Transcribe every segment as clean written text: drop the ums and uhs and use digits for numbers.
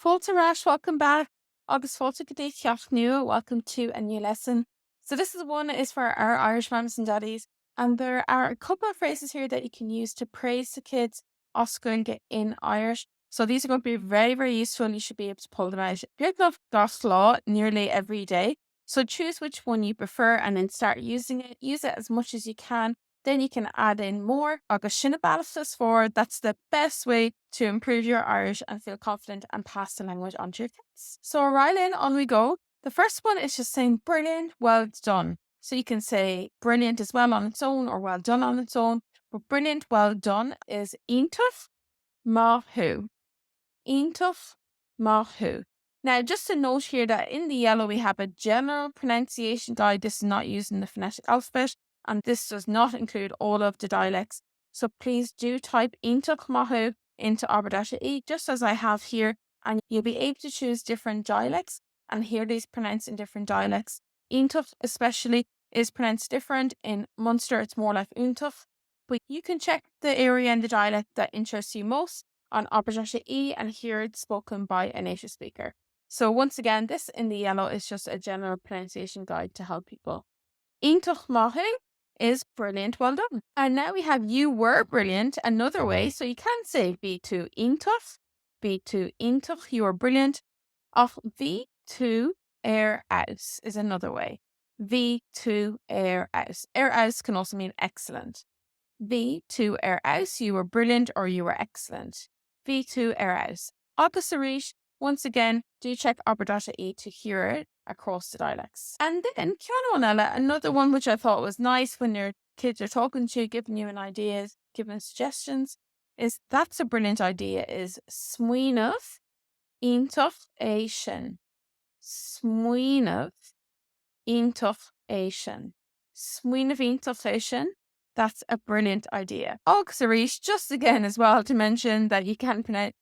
Fáilte Rash, welcome back. Agus fáilte go dtí ceacht nua, welcome to a new lesson. So this is one is for our Irish mums and daddies, and there are a couple of phrases here that you can use to praise the kids Gaeilge in Irish. So these are going to be very, very useful. You should be able to pull them out. You have Gaelscoil nearly every day. So choose which one you prefer and then start using it. Use it as much as you can. Then you can add in more. Agus sinna balastas for that's the best way to improve your Irish and feel confident and pass the language on to your kids. So Rylin, on we go. The first one is just saying brilliant, well done. So you can say brilliant as well on its own or well done on its own. But brilliant, well done is Iontach Mahu. Iontach Mahu. Now, just a note here that in the yellow we have a general pronunciation guide. This is not using the phonetic alphabet, and this does not include all of the dialects. So please do type Iontach Mahu into Aberdasha just as I have here, and you'll be able to choose different dialects and hear these pronounced in different dialects. Iontach especially is pronounced different. In Munster, it's more like Iontach, but you can check the area and the dialect that interests you most on Aberdasha and hear it spoken by a native speaker. So once again, this in the yellow is just a general pronunciation guide to help people. Iontach Mahu is brilliant, well done. And now we have you were brilliant another way. So you can say B2 Iontach, B2 Iontach, you were brilliant. Ach V2 aus is another way. V2 aus. Aus can also mean excellent. V2 aus, you were brilliant or you were excellent. V2 aus. Agus Arish, once again, do check Aberdasha to hear it across the dialects. And then Cianonella, another one which I thought was nice when your kids are talking to you, giving you an idea, giving suggestions, is that's a brilliant idea, is Smuoinmh Iontach é sin. Smuoinmh Iontach é sin. Smuoinmh Iontach é sin. That's a brilliant idea. Agus Arish, just again as well to mention that you can pronounce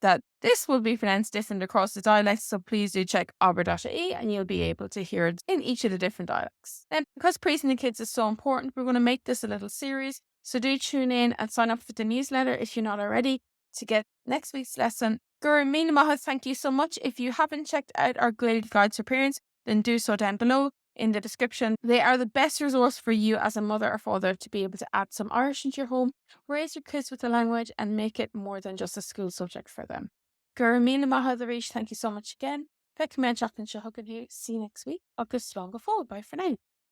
that this will be pronounced different across the dialects, so please do check Aberdasha and you'll be able to hear it in each of the different dialects. Then, because praising the kids is so important, we're going to make this a little series, so do tune in and sign up for the newsletter if you're not already to get next week's lesson. Gur Mina Maha, thank you so much. If you haven't checked out our Gaeilge guides for parents, then do so down below in the description. They are the best resource for you as a mother or father to be able to add some Irish into your home, raise your kids with the language and make it more than just a school subject for them. Gur Mina Maha Arish, thank you so much again. Feck me and Jack and Shahuk, see you next week. Agus Long Fall. Bye for now.